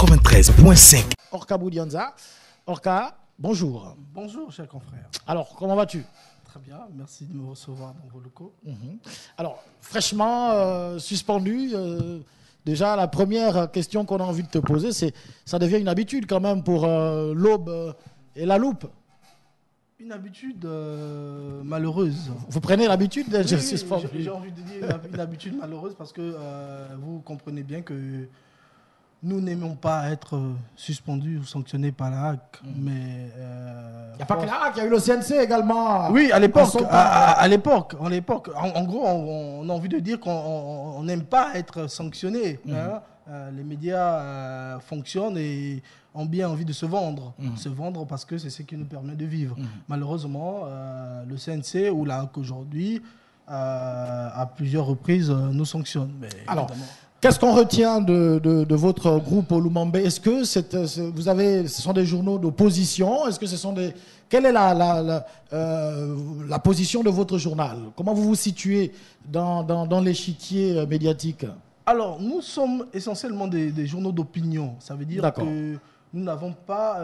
93.5. Orka Boudianza. Orka, bonjour. Bonjour, cher confrère. Alors, comment vas-tu? Très bien, merci de me recevoir dans vos locaux. Alors, fraîchement suspendu, déjà la première question qu'on a envie de te poser, c'est ça devient une habitude quand même pour l'Aube et la Loupe. Une habitude malheureuse. Vous prenez l'habitude d'être Oui, suspendu? j'ai envie de dire une habitude malheureuse parce que vous comprenez bien que nous n'aimons pas être suspendus ou sanctionnés par la HAC. Mais il n'y a pas que la HAC, il y a eu le CNC également. Oui, à l'époque. À l'époque. En gros, on a envie de dire qu'on n'aime pas être sanctionné. Hein. Les médias fonctionnent et ont bien envie de se vendre. Se vendre parce que c'est ce qui nous permet de vivre. Malheureusement, le CNC ou la HAC aujourd'hui, à plusieurs reprises, nous sanctionne. Mais alors, qu'est-ce qu'on retient de votre groupe Olumambe? Est-ce que ce sont des journaux d'opposition? Est-ce que ce sont des... Quelle est la position de votre journal? Comment vous vous situez dans l'échiquier médiatique? Alors, nous sommes essentiellement des journaux d'opinion. Ça veut dire que nous n'avons pas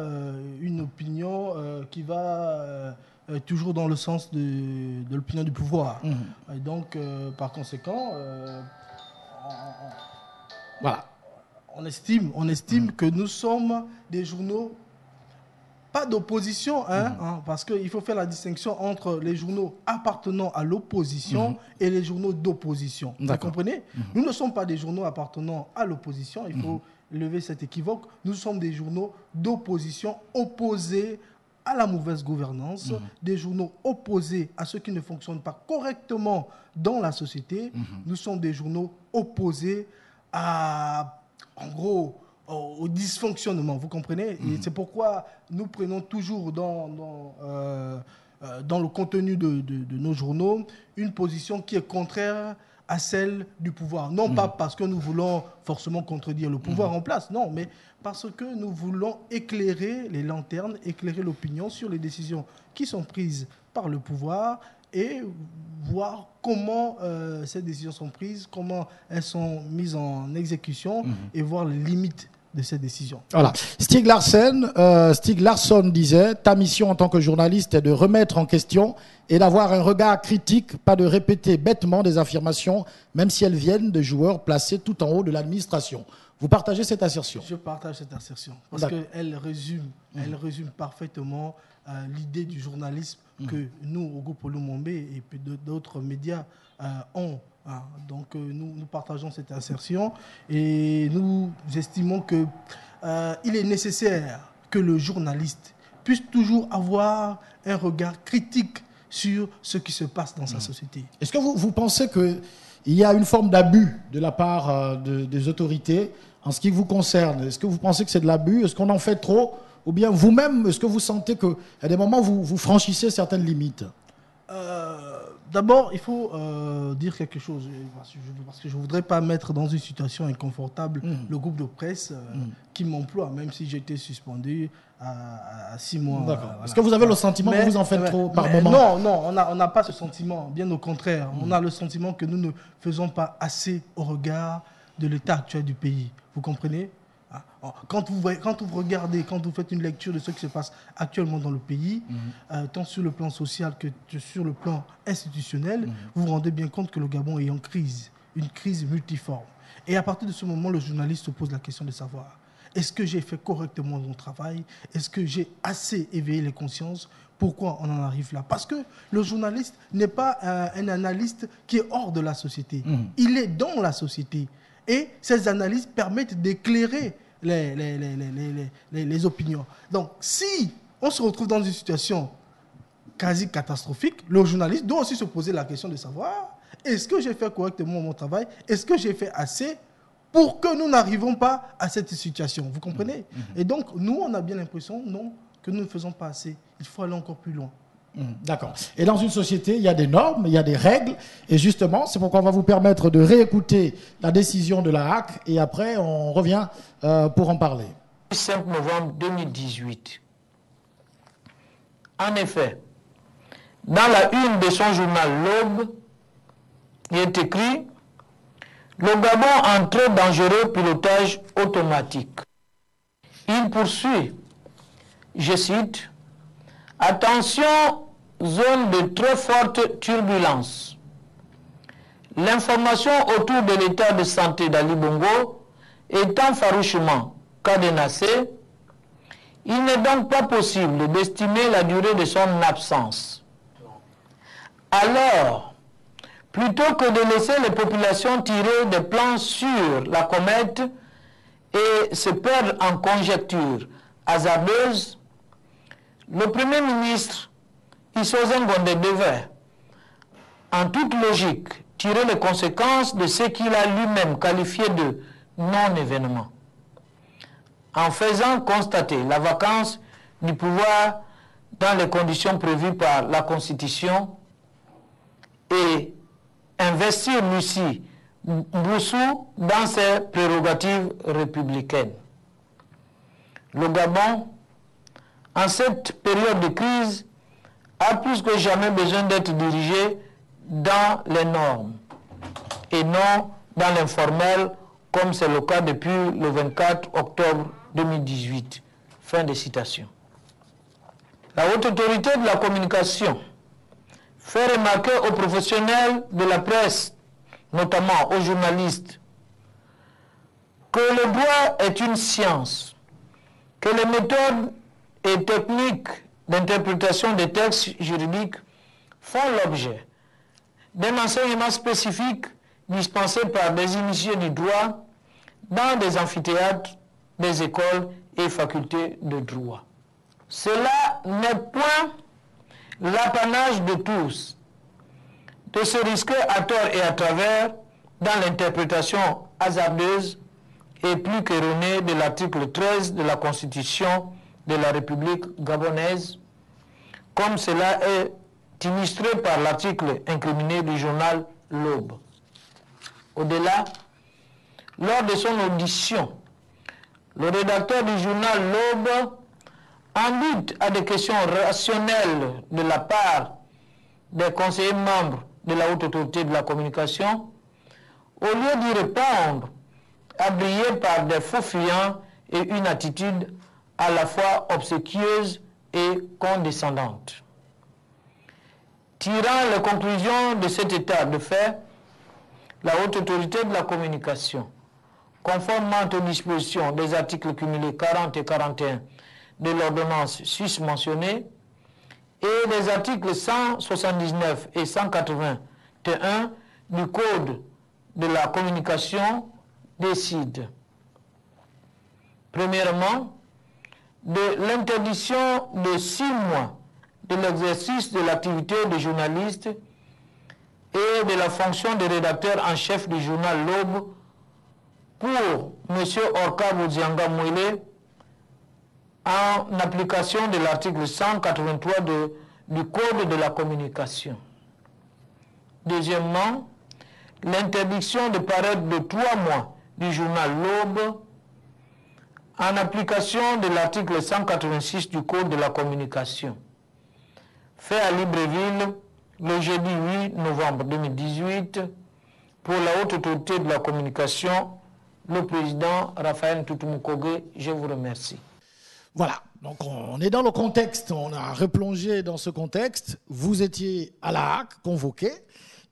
une opinion qui va toujours dans le sens de l'opinion du pouvoir. Et donc, par conséquent... voilà. On estime que nous sommes des journaux, pas d'opposition, parce qu'il faut faire la distinction entre les journaux appartenant à l'opposition et les journaux d'opposition. Vous comprenez? Nous ne sommes pas des journaux appartenant à l'opposition, il faut lever cet équivoque. Nous sommes des journaux d'opposition opposés à la mauvaise gouvernance, des journaux opposés à ceux qui ne fonctionnent pas correctement dans la société. Nous sommes des journaux opposés en gros, au dysfonctionnement, vous comprenez? Et c'est pourquoi nous prenons toujours dans le contenu de nos journaux une position qui est contraire à celle du pouvoir. Non pas parce que nous voulons forcément contredire le pouvoir en place, non, mais parce que nous voulons éclairer les lanternes, éclairer l'opinion sur les décisions qui sont prises par le pouvoir et voir comment ces décisions sont prises, comment elles sont mises en exécution et voir les limites de ces décisions. Voilà. Stieg Larsson disait « Ta mission en tant que journaliste est de remettre en question et d'avoir un regard critique, pas de répéter bêtement des affirmations, même si elles viennent de joueurs placés tout en haut de l'administration. » Vous partagez cette assertion? Je partage cette assertion parce qu'elle résume parfaitement l'idée du journalisme que nous, au groupe Olumambe et d'autres médias ont. Donc nous partageons cette assertion et nous estimons qu'il est nécessaire que le journaliste puisse toujours avoir un regard critique sur ce qui se passe dans sa société. Est-ce que vous pensez qu'il y a une forme d'abus de la part des autorités en ce qui vous concerne? Est-ce que vous pensez que c'est de l'abus? Est-ce qu'on en fait trop? Ou bien vous-même, est-ce que vous sentez qu'à des moments, vous franchissez certaines limites? D'abord, il faut dire quelque chose, parce que je ne voudrais pas mettre dans une situation inconfortable le groupe de presse qui m'emploie, même si j'ai été suspendu à 6 mois. D'accord. Est-ce que vous avez le sentiment que vous en faites trop par moment? Non, on n'a pas ce sentiment, bien au contraire. On a le sentiment que nous ne faisons pas assez au regard de l'état actuel du pays. Vous comprenez? Quand vous regardez, quand vous faites une lecture de ce qui se passe actuellement dans le pays, tant sur le plan social que sur le plan institutionnel, vous vous rendez bien compte que le Gabon est en crise, une crise multiforme. Et à partir de ce moment, le journaliste se pose la question de savoir, est-ce que j'ai fait correctement mon travail? Est-ce que j'ai assez éveillé les consciences? Pourquoi on en arrive là? Parce que le journaliste n'est pas un analyste qui est hors de la société. Il est dans la société. Et ces analyses permettent d'éclairer les opinions. Donc, si on se retrouve dans une situation quasi catastrophique, le journaliste doit aussi se poser la question de savoir, est-ce que j'ai fait correctement mon travail? Est-ce que j'ai fait assez pour que nous n'arrivons pas à cette situation? Vous comprenez? Et donc, nous, on a bien l'impression, non, que nous ne faisons pas assez. Il faut aller encore plus loin. D'accord. Et dans une société, il y a des normes, il y a des règles. Et justement, c'est pourquoi on va vous permettre de réécouter la décision de la HAC. Et après, on revient pour en parler. 5 novembre 2018. En effet, dans la une de son journal L'Aube, il est écrit « Le Gabon en très dangereux pilotage automatique ». Il poursuit, je cite, « Attention, zone de très forte turbulence. L'information autour de l'état de santé d'Ali Bongo étant farouchement cadenassée, il n'est donc pas possible d'estimer la durée de son absence. Alors, plutôt que de laisser les populations tirer des plans sur la comète et se perdre en conjectures hasardeuses, le Premier ministre Issozen Gondé devait, en toute logique, tirer les conséquences de ce qu'il a lui-même qualifié de non-événement, en faisant constater la vacance du pouvoir dans les conditions prévues par la Constitution et investir Lucie Mboussou dans ses prérogatives républicaines. Le Gabon, en cette période de crise, a plus que jamais besoin d'être dirigé dans les normes et non dans l'informel, comme c'est le cas depuis le 24 octobre 2018. Fin de citation. La haute autorité de la communication fait remarquer aux professionnels de la presse, notamment aux journalistes, que le droit est une science, que les méthodes et techniques d'interprétation des textes juridiques font l'objet d'un enseignement spécifique dispensé par des initiés du droit dans des amphithéâtres, des écoles et facultés de droit. Cela n'est point l'apanage de tous de se risquer à tort et à travers dans l'interprétation hasardeuse et plus qu'erronée de l'article 13 de la Constitution de la République gabonaise, comme cela est illustré par l'article incriminé du journal L'Aube. Au-delà, lors de son audition, le rédacteur du journal L'Aube, en lutte à des questions rationnelles de la part des conseillers membres de la haute autorité de la communication, au lieu d'y répondre, a brillé par des faux fuyants et une attitude à la fois obséquieuse et condescendante. Tirant les conclusions de cet état de fait, la haute autorité de la communication, conformément aux dispositions des articles cumulés 40 et 41 de l'ordonnance susmentionnée et des articles 179 et 181 du Code de la communication, décide, premièrement, de l'interdiction de 6 mois de l'exercice de l'activité de journaliste et de la fonction de rédacteur en chef du journal L'Aube pour M. Orka Boudzianga Mouélé en application de l'article 183 du Code de la communication. Deuxièmement, l'interdiction de paraître de 3 mois du journal L'Aube en application de l'article 186 du Code de la communication. Fait à Libreville le jeudi 8 novembre 2018 pour la haute autorité de la communication, le président Raphaël Toutoumoukogue. Je vous remercie. Voilà, donc on est dans le contexte, on a replongé dans ce contexte. Vous étiez à la HAC, convoqué,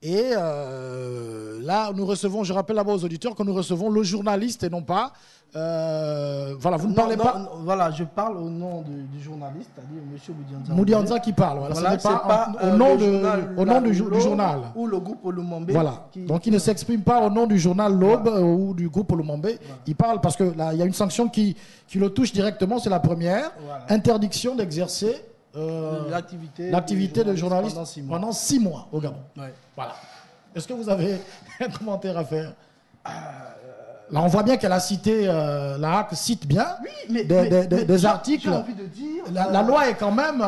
et là nous recevons, je rappelle là-bas aux auditeurs que nous recevons le journaliste et non pas... voilà, vous ne parlez pas... Voilà, je parle au nom du journaliste, c'est-à-dire M. Moudianza. Moudianza qui parle, voilà, Voilà, ce n'est pas au nom, du journal. Ou le groupe Olumambé. Voilà, donc il ne s'exprime pas au nom du journal L'Aube ou du groupe Olumambé. Voilà. Il parle parce que là, il y a une sanction qui le touche directement, c'est la première. Voilà. Interdiction d'exercer l'activité de journaliste pendant 6 mois au Gabon. Ouais. Voilà. Est-ce que vous avez un commentaire à faire? Là, on voit bien qu'elle a cité, la HAC cite bien des articles. J'ai envie de dire, la loi est quand même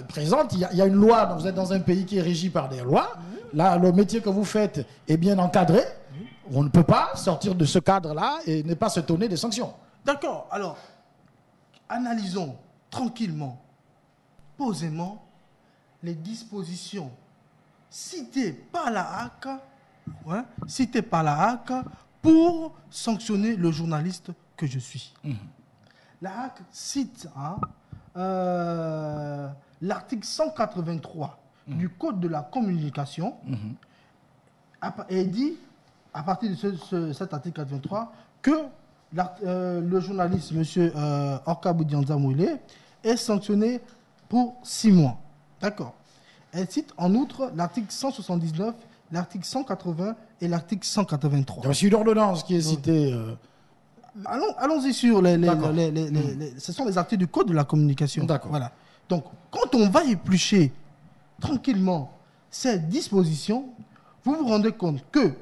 présente. Il y a une loi, vous êtes dans un pays qui est régi par des lois. Là, le métier que vous faites est bien encadré. On ne peut pas sortir de ce cadre-là et ne pas se donner des sanctions. D'accord. Alors, analysons tranquillement, posément, les dispositions citées par la HAC, pour sanctionner le journaliste que je suis. La HAC cite l'article 183 du Code de la communication et dit, à partir de cet article 83, que le journaliste, M. Orka Boudianza Mouilé, est sanctionné pour 6 mois. D'accord. Elle cite en outre l'article 179, l'article 180 et l'article 183. Il y a aussi une ordonnance qui est citée. Allons-y sur ce sont les articles du Code de la communication. D'accord. Voilà. Donc, quand on va éplucher tranquillement ces dispositions, vous vous rendez compte que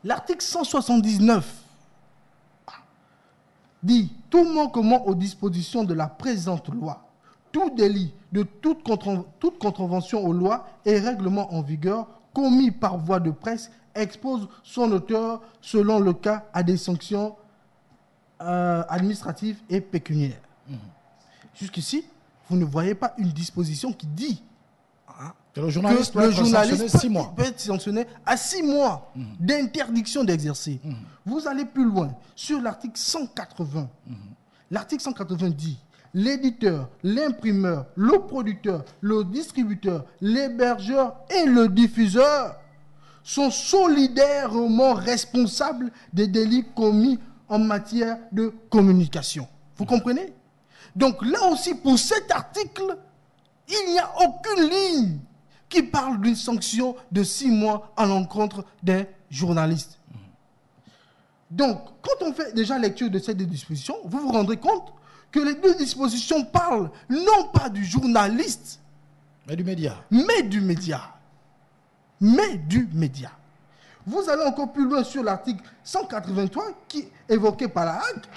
l'article 179 dit « Tout manquement aux dispositions de la présente loi, tout délit de toute contravention aux lois et règlements en vigueur commis par voie de presse expose son auteur, selon le cas, à des sanctions administratives et pécuniaires. Jusqu'ici, vous ne voyez pas une disposition qui dit que le journaliste peut être sanctionné à 6 mois d'interdiction d'exercer. Vous allez plus loin. Sur l'article 180, l'article 180 dit l'éditeur, l'imprimeur, le producteur, le distributeur, l'hébergeur et le diffuseur sont solidairement responsables des délits commis en matière de communication. Vous comprenez? Donc là aussi, pour cet article, il n'y a aucune ligne qui parle d'une sanction de 6 mois à l'encontre d'un journaliste. Donc, quand on fait déjà lecture de ces deux dispositions, vous vous rendrez compte que les deux dispositions parlent non pas du journaliste, mais du média. Mais du média. Mais du média. Vous allez encore plus loin sur l'article 183 qui est évoqué par la HAC,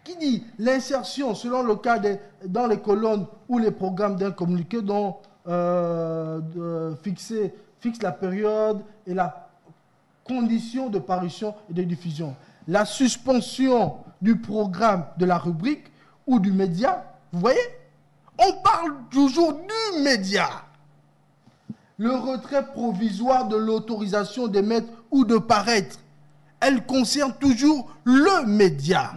qui dit l'insertion selon le cas dans les colonnes ou les programmes d'un communiqué dont fixe la période et la condition de parution et de diffusion. La suspension du programme de la rubrique ou du média, vous voyez, on parle toujours du média. Le retrait provisoire de l'autorisation d'émettre ou de paraître, elle concerne toujours le média.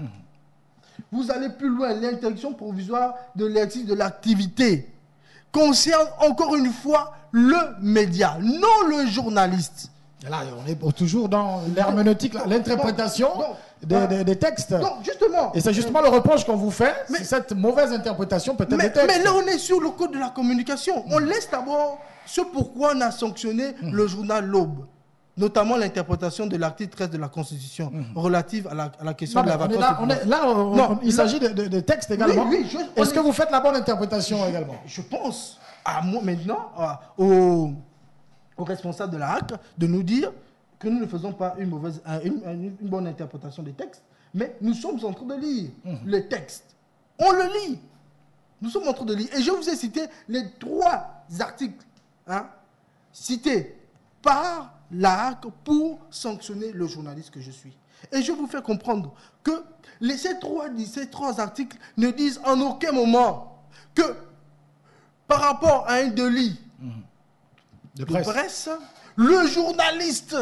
Vous allez plus loin, l'interdiction provisoire de l'exercice de l'activité concerne encore une fois le média, non le journaliste. Et là, on est toujours dans l'herméneutique, l'interprétation des textes. Donc, justement, et c'est justement le reproche qu'on vous fait, c'est cette mauvaise interprétation peut-être des textes. Mais là, on est sur le code de la communication. On laisse d'abord ce pourquoi on a sanctionné le journal L'Aube, notamment l'interprétation de l'article 13 de la Constitution relative à la question de la vacance. Il s'agit de textes également. Oui, est-ce que vous faites la bonne interprétation également? Je pense, à moi maintenant, aux responsables de la HAC, de nous dire que nous ne faisons pas une bonne interprétation des textes, mais nous sommes en train de lire les textes. On le lit. Nous sommes en train de lire. Et je vous ai cité les 3 articles cités par la HAC pour sanctionner le journaliste que je suis. Et je vous fais comprendre que ces trois articles ne disent en aucun moment que par rapport à un délit de presse, le journaliste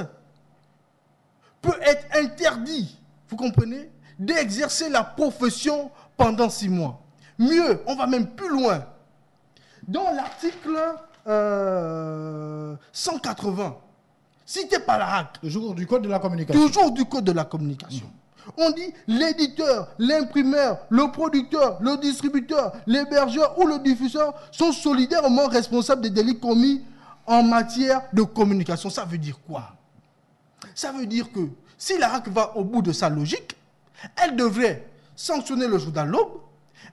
peut être interdit, vous comprenez, d'exercer la profession pendant 6 mois. Mieux, on va même plus loin. Dans l'article 180, cité par la HAC. Toujours du Code de la communication. Toujours du Code de la communication. On dit l'éditeur, l'imprimeur, le producteur, le distributeur, l'hébergeur ou le diffuseur sont solidairement responsables des délits commis en matière de communication. Ça veut dire quoi? Ça veut dire que si la HAC va au bout de sa logique, elle devrait sanctionner le journal L'Aube,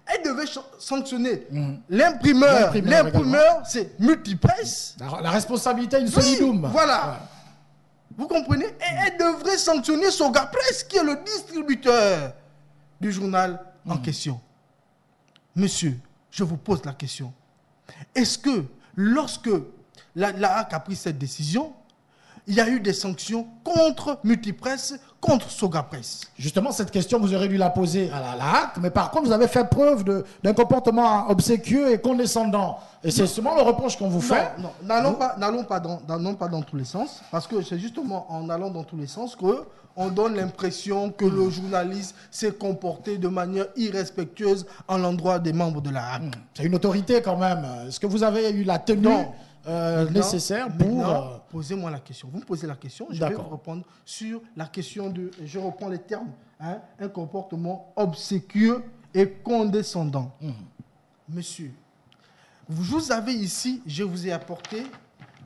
elle devait sanctionner l'imprimeur. L'imprimeur, c'est Multipresse. La responsabilité une solidum. Voilà. Ouais. Vous comprenez? Et elle devrait sanctionner Soga Presse, qui est le distributeur du journal en question. Monsieur, je vous pose la question. Est-ce que lorsque la HAC a pris cette décision, il y a eu des sanctions contre Multipresse, contre Sogapresse. Justement, cette question, vous aurez dû la poser à la HAC, mais par contre, vous avez fait preuve d'un comportement obséquieux et condescendant. Et c'est seulement le reproche qu'on vous fait. Non, n'allons pas dans tous les sens, parce que c'est justement en allant dans tous les sens qu'on donne l'impression que le journaliste s'est comporté de manière irrespectueuse à l'endroit des membres de la HAC. C'est une autorité quand même. Est-ce que vous avez eu la tenue nécessaire pour... Posez-moi la question. Vous me posez la question, je vais vous répondre sur la question de... Je reprends les termes. Un comportement obséquieux et condescendant. Monsieur, vous avez ici, je vous ai apporté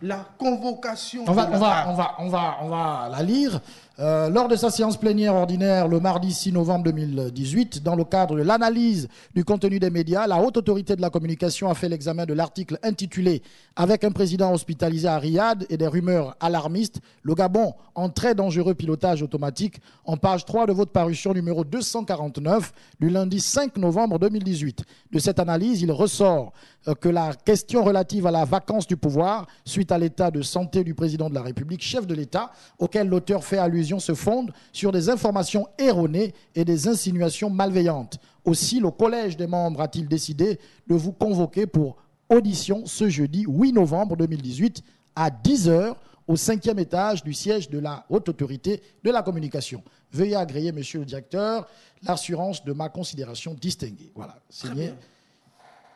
la convocation... On va la lire. Lors de sa séance plénière ordinaire le mardi 6 novembre 2018, dans le cadre de l'analyse du contenu des médias, la Haute Autorité de la Communication a fait l'examen de l'article intitulé « Avec un président hospitalisé à Riyad et des rumeurs alarmistes, le Gabon en très dangereux pilotage automatique » en page 3 de votre parution numéro 249 du lundi 5 novembre 2018. De cette analyse, il ressort que la question relative à la vacance du pouvoir suite à l'état de santé du président de la République, chef de l'État, auquel l'auteur fait allusion, se fonde sur des informations erronées et des insinuations malveillantes. Aussi, le collège des membres a-t-il décidé de vous convoquer pour audition ce jeudi 8 novembre 2018 à 10 h au 5e étage du siège de la Haute Autorité de la Communication. Veuillez agréer, monsieur le directeur, l'assurance de ma considération distinguée. Voilà, signé.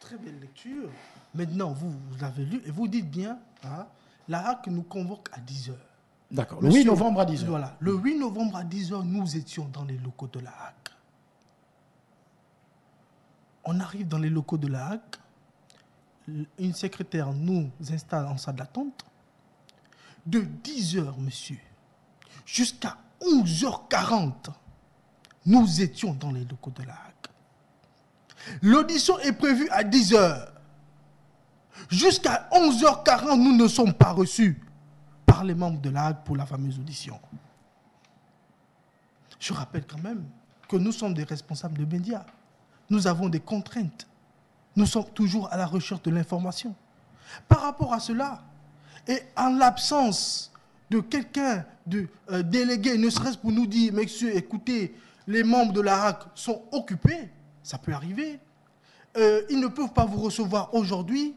Très belle lecture. Maintenant, vous l'avez lu et vous dites bien, la HAC nous convoque à 10 h. D'accord, le 8 novembre à 10 h. Voilà, le 8 novembre à 10 h, nous étions dans les locaux de la HAC. On arrive dans les locaux de la HAC, une secrétaire nous installe en salle d'attente. De 10 h, monsieur, jusqu'à 11 h 40, nous étions dans les locaux de la HAC. L'audition est prévue à 10 h. Jusqu'à 11 h 40, nous ne sommes pas reçus par les membres de la HAC pour la fameuse audition. Je rappelle quand même que nous sommes des responsables de médias. Nous avons des contraintes. Nous sommes toujours à la recherche de l'information. Par rapport à cela, et en l'absence de quelqu'un de délégué, ne serait-ce pour nous dire, messieurs, écoutez, les membres de la HAC sont occupés, ça peut arriver. Ils ne peuvent pas vous recevoir aujourd'hui.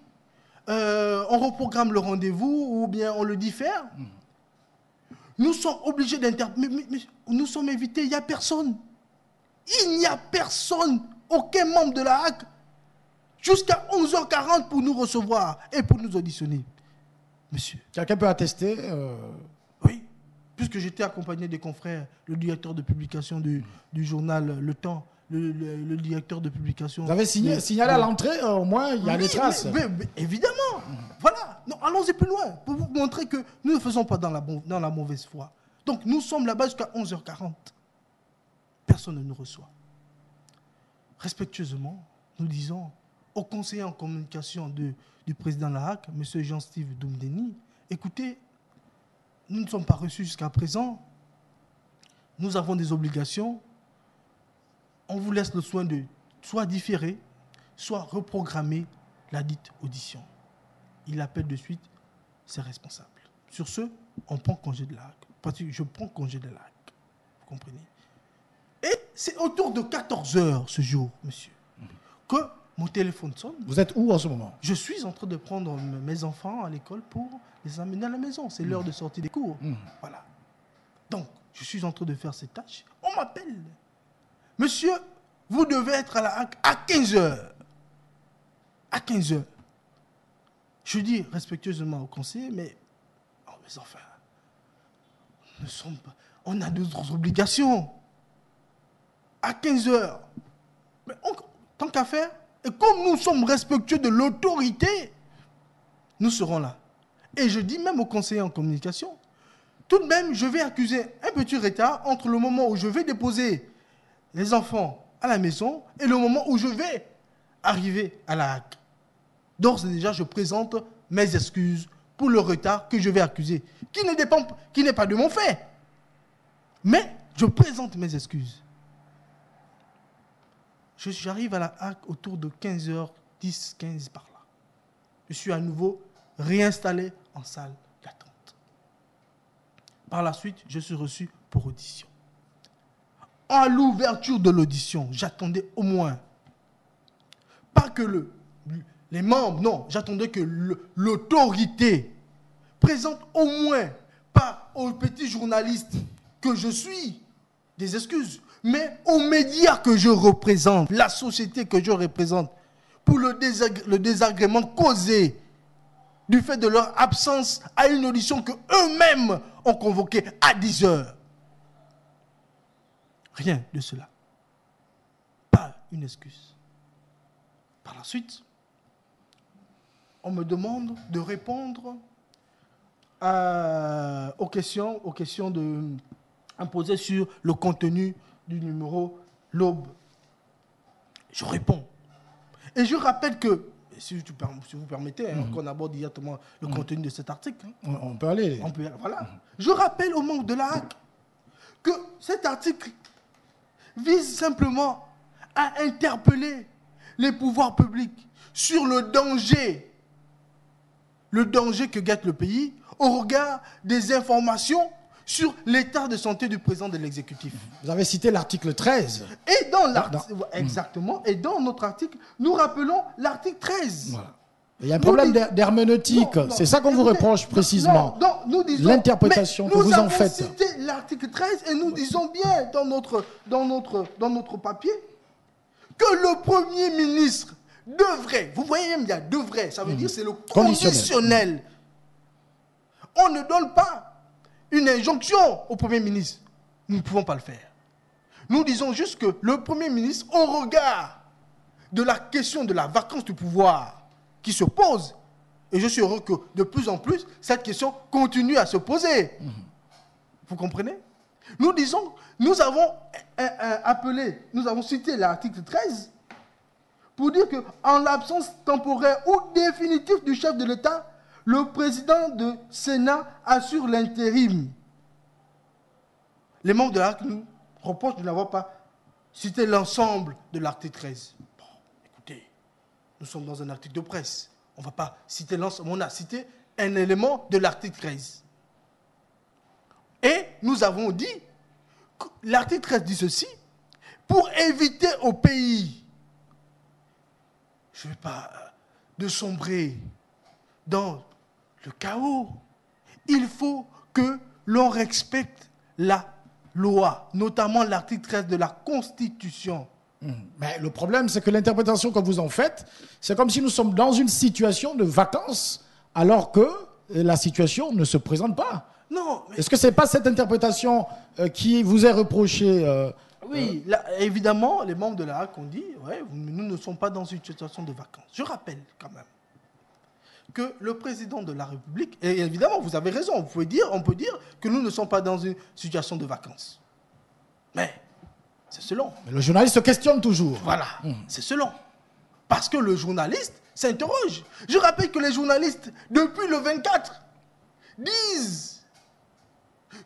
On reprogramme le rendez-vous ou bien on le diffère. Nous sommes obligés d'intervenir. Mais nous sommes invités, il n'y a personne. Il n'y a personne, aucun membre de la HAC, jusqu'à 11 h 40 pour nous recevoir et pour nous auditionner. Monsieur. Quelqu'un peut attester Oui, puisque j'étais accompagné des confrères, le directeur de publication du journal Le Temps, le directeur de publication... Vous avez signalé à l'entrée, au moins, il y a des traces. Mais évidemment. Voilà. Non, allons-y plus loin, pour vous montrer que nous ne faisons pas dans la mauvaise foi. Donc, nous sommes là-bas jusqu'à 11 h 40. Personne ne nous reçoit. Respectueusement, nous disons au conseiller en communication du président de la HAC, M. Jean-Steve Doumdeni, écoutez, nous ne sommes pas reçus jusqu'à présent. Nous avons des obligations. On vous laisse le soin de soit différer, soit reprogrammer la dite audition. Il appelle de suite ses responsables. Sur ce, on prend congé de la HAC. Parce que je prends congé de la HAC. Vous comprenez? Et c'est autour de 14 h ce jour, monsieur, que mon téléphone sonne. Vous êtes où en ce moment? Je suis en train de prendre mes enfants à l'école pour les amener à la maison. C'est l'heure de sortie des cours. Voilà. Donc, je suis en train de faire ces tâches. On m'appelle. Monsieur, vous devez être à la HAC à 15 h. À 15 h. Je dis respectueusement au conseiller, mais enfin, on a d'autres obligations. À 15 h. Mais tant qu'à faire, et comme nous sommes respectueux de l'autorité, nous serons là. Et je dis même au conseiller en communication, tout de même, je vais accuser un petit retard entre le moment où je vais déposer les enfants à la maison et le moment où je vais arriver à la HAC. D'ores et déjà, je présente mes excuses pour le retard que je vais accuser, qui n'est pas de mon fait. Mais je présente mes excuses. J'arrive à la HAC autour de 15 h 10, 15 par là. Je suis à nouveau réinstallé en salle d'attente. Par la suite, je suis reçu pour audition. À l'ouverture de l'audition, j'attendais au moins, pas que les membres, non, j'attendais que l'autorité présente au moins, pas aux petits journalistes que je suis, des excuses, mais aux médias que je représente, la société que je représente, pour le désagrément causé du fait de leur absence à une audition que eux-mêmes ont convoquée à 10 heures. Rien de cela. Pas une excuse. Par la suite, on me demande de répondre aux questions imposées sur le contenu du numéro L'Aube. Je réponds. Et je rappelle que, si vous permettez, qu'on aborde directement le contenu de cet article. On peut aller. Voilà. Je rappelle aux membres de la HAC que cet article vise simplement à interpeller les pouvoirs publics sur le danger que guette le pays au regard des informations sur l'état de santé du président de l'exécutif. Vous avez cité l'article 13. Et exactement. Et dans notre article, nous rappelons l'article 13. Voilà. Il y a un problème d'herméneutique. C'est ça qu'on vous reproche précisément. L'interprétation que vous en faites. Nous avons cité l'article 13 et nous disons bien dans notre papier que le Premier ministre devrait, vous voyez même, il y a devrait, ça veut dire c'est le conditionnel. On ne donne pas une injonction au Premier ministre. Nous ne pouvons pas le faire. Nous disons juste que le Premier ministre, au regard de la question de la vacance du pouvoir qui se pose, et je suis heureux que de plus en plus, cette question continue à se poser. Vous comprenez? Nous disons, nous avons cité l'article 13 pour dire qu'en l'absence temporaire ou définitive du chef de l'État, le président du Sénat assure l'intérim. Les membres de l'ARC nous reprochent de n'avoir pas cité l'ensemble de l'article 13. Bon, écoutez, nous sommes dans un article de presse. On ne va pas citer l'ensemble. On a cité un élément de l'article 13. Et nous avons dit que l'article 13 dit ceci, pour éviter au pays, je ne veux pas, de sombrer dans le chaos, il faut que l'on respecte la loi, notamment l'article 13 de la Constitution. Mais le problème, c'est que l'interprétation que vous en faites, c'est comme si nous sommes dans une situation de vacances, alors que la situation ne se présente pas. Non. Est-ce que ce n'est pas cette interprétation qui vous est reprochée Oui, là, évidemment, les membres de la HAC ont dit, ouais, nous ne sommes pas dans une situation de vacances. Je rappelle quand même que le président de la République, et évidemment, vous avez raison, on peut dire que nous ne sommes pas dans une situation de vacances. Mais c'est selon. Mais le journaliste se questionne toujours. Voilà, c'est selon. Parce que le journaliste s'interroge. Je rappelle que les journalistes, depuis le 24, disent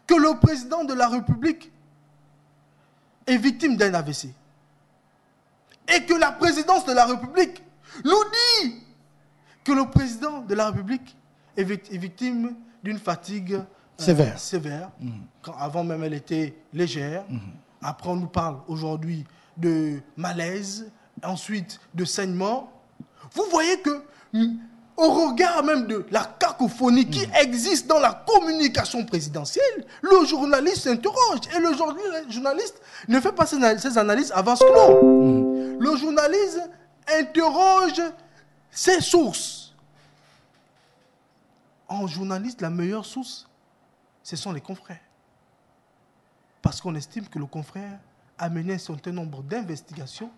que le président de la République est victime d'un AVC. Et que la présidence de la République nous dit que le président de la République est victime d'une fatigue sévère. Quand avant même elle était légère. Après on nous parle aujourd'hui de malaise, ensuite de saignement. Vous voyez que au regard même de la cacophonie qui existe dans la communication présidentielle, le journaliste s'interroge. Et le journaliste ne fait pas ses analyses à vase clos. Le journaliste interroge ses sources. En journaliste, la meilleure source, ce sont les confrères. Parce qu'on estime que le confrère a mené un certain nombre d'investigations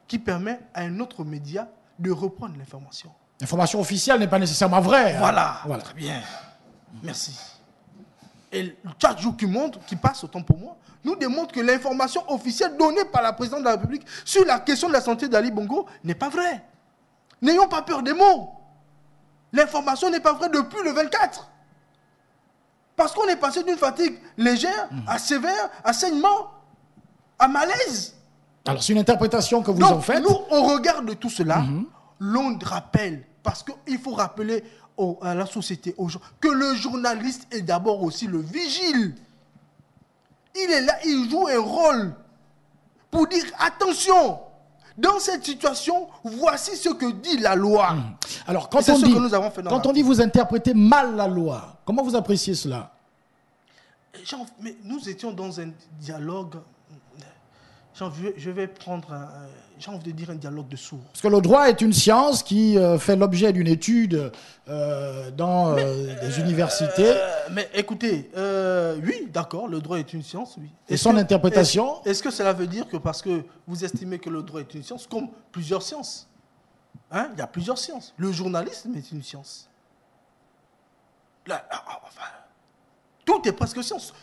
qui permet à un autre média de reprendre l'information. L'information officielle n'est pas nécessairement vraie. Voilà. Très bien. Merci. Et chaque jour qui passe, autant pour moi, nous démontre que l'information officielle donnée par la présidente de la République sur la question de la santé d'Ali Bongo n'est pas vraie. N'ayons pas peur des mots. L'information n'est pas vraie depuis le 24. Parce qu'on est passé d'une fatigue légère à sévère, à saignement, à malaise. Alors c'est une interprétation que vous en faites. Nous, au regard de tout cela, l'on rappelle Parce qu'il faut rappeler à la société, aux gens, que le journaliste est d'abord aussi le vigile. Il est là, il joue un rôle pour dire attention, dans cette situation, voici ce que dit la loi. Alors, quand on dit vous interprétez mal la loi, comment vous appréciez cela? Mais nous étions dans un dialogue, je vais prendre, j'ai envie de dire un dialogue de sourds. Parce que le droit est une science qui fait l'objet d'une étude dans des universités. Mais écoutez, oui, d'accord, le droit est une science, oui. Et son interprétation? Est-ce que cela veut dire que parce que vous estimez que le droit est une science, comme plusieurs sciences, hein, il y a plusieurs sciences. Le journalisme est une science. Enfin, tout est presque science.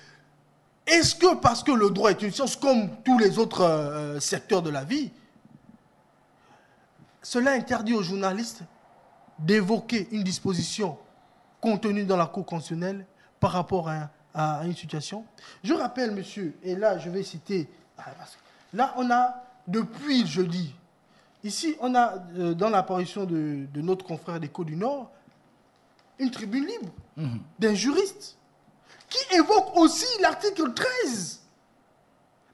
Est-ce que parce que le droit est une science, comme tous les autres secteurs de la vie, cela interdit aux journalistes d'évoquer une disposition contenue dans la Cour constitutionnelle par rapport à une situation? Je rappelle, monsieur, et là je vais citer, là on a, depuis jeudi, ici on a, dans l'apparition de notre confrère d'Écho du Nord, une tribune libre d'un juriste qui évoque aussi l'article 13.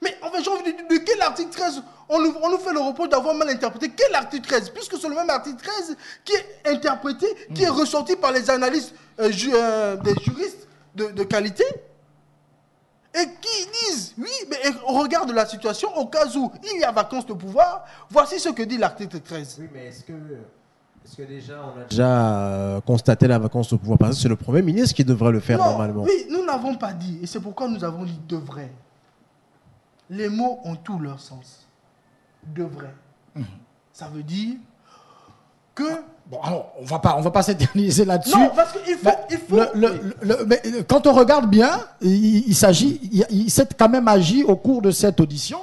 Mais en fait, j'ai envie de dire, de quel article 13 on nous fait le reproche d'avoir mal interprété? Quel article 13? Puisque c'est le même article 13 qui est interprété, qui est ressorti par les analystes des juristes de qualité, et qui disent, oui, mais on regarde la situation, au cas où il y a vacance de pouvoir, voici ce que dit l'article 13. Oui, mais est-ce que déjà on a déjà constaté la vacance de pouvoir? Parce que c'est le Premier ministre qui devrait le faire normalement. Oui, nous n'avons pas dit, et c'est pourquoi nous avons dit devrait. Les mots ont tout leur sens. Devrait. Ça veut dire que... Bon, alors, on va pas s'éterniser là-dessus. Non, parce qu'il faut... Mais quand on regarde bien, il s'est quand même agi au cours de cette audition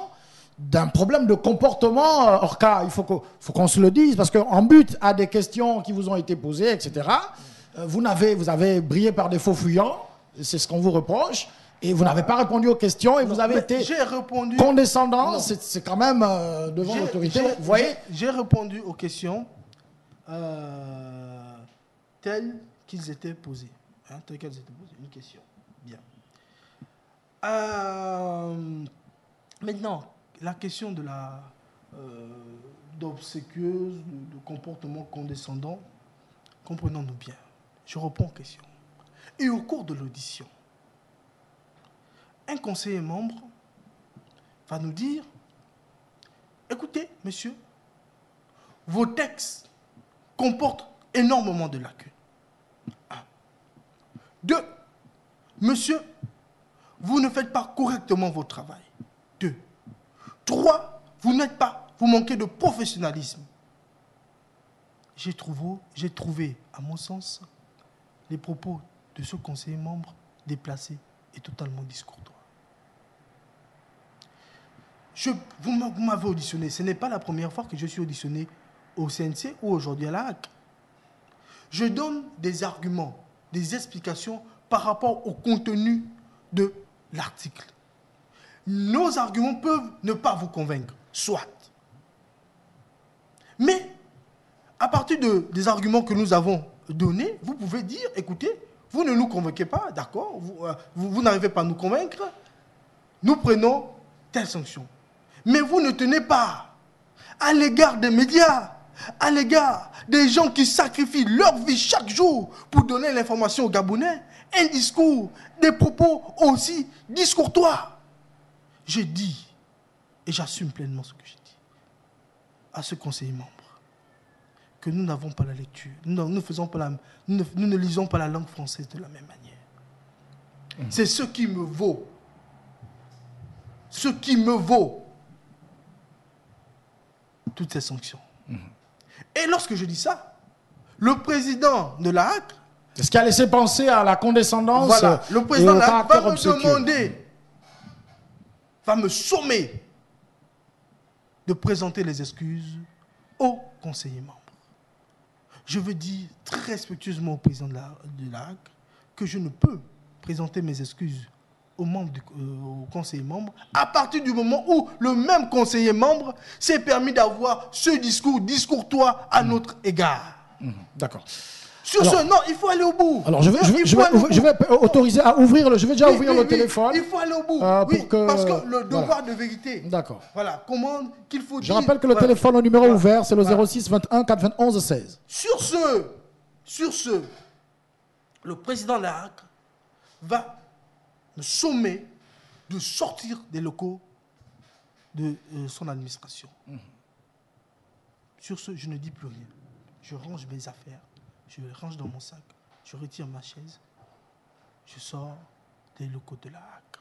d'un problème de comportement hors cas. Il faut qu'on se le dise, parce qu'en but à des questions qui vous ont été posées, etc., vous avez brillé par des faux fuyants, c'est ce qu'on vous reproche, et vous n'avez pas répondu aux questions, et vous avez été condescendant, c'est quand même devant l'autorité. Vous voyez, j'ai répondu aux questions telles qu'ils étaient posées. Telles qu'elles étaient posées. Une question. Bien. Maintenant, la question de la d'obséquieuse, de comportement condescendant, comprenons-nous bien. Je réponds aux questions. Et au cours de l'audition, un conseiller membre va nous dire, écoutez, monsieur, vos textes comportent énormément de lacunes. 1. 2. Monsieur, vous ne faites pas correctement votre travail. 2. 3. Vous manquez de professionnalisme. J'ai trouvé, à mon sens, les propos de ce conseiller membre déplacés et totalement discourtois. Vous m'avez auditionné. Ce n'est pas la première fois que je suis auditionné au CNC ou aujourd'hui à la HAC. Je donne des arguments, des explications par rapport au contenu de l'article. Nos arguments peuvent ne pas vous convaincre, soit. Mais, à partir des arguments que nous avons donnés, vous pouvez dire, écoutez, vous ne nous convainquez pas, d'accord, vous n'arrivez pas à nous convaincre, nous prenons telle sanction. Mais vous ne tenez pas à l'égard des médias, à l'égard des gens qui sacrifient leur vie chaque jour pour donner l'information aux Gabonais, un discours, des propos aussi discourtois. J'ai dit, et j'assume pleinement ce que j'ai dit, à ce conseiller membre, que nous n'avons pas la lecture, nous ne lisons pas la langue française de la même manière. C'est ce qui me vaut. Ce qui me vaut toutes ces sanctions. Et lorsque je dis ça, le président de la HAC... Ce qui a laissé penser à la condescendance. Voilà, le président de la HAC va me demander, va me sommer de présenter les excuses au conseiller membre. Je veux dire très respectueusement au président de la HAC que je ne peux présenter mes excuses au conseiller membre à partir du moment où le même conseiller membre s'est permis d'avoir ce discours discourtois à notre égard. D'accord. Sur ce, non, il faut aller au bout. Alors, je vais autoriser à ouvrir je vais déjà ouvrir le téléphone. Il faut aller au bout. Parce que le devoir de vérité. D'accord. Voilà, comment qu'il faut dire. Je rappelle que le téléphone au numéro ouvert, c'est le 06 21 91 16. Sur ce, le président de la HAC va me sommer de sortir des locaux de son administration. Sur ce, je ne dis plus rien. Je range mes affaires. Je les range dans mon sac, je retire ma chaise, je sors des locaux de la HAC.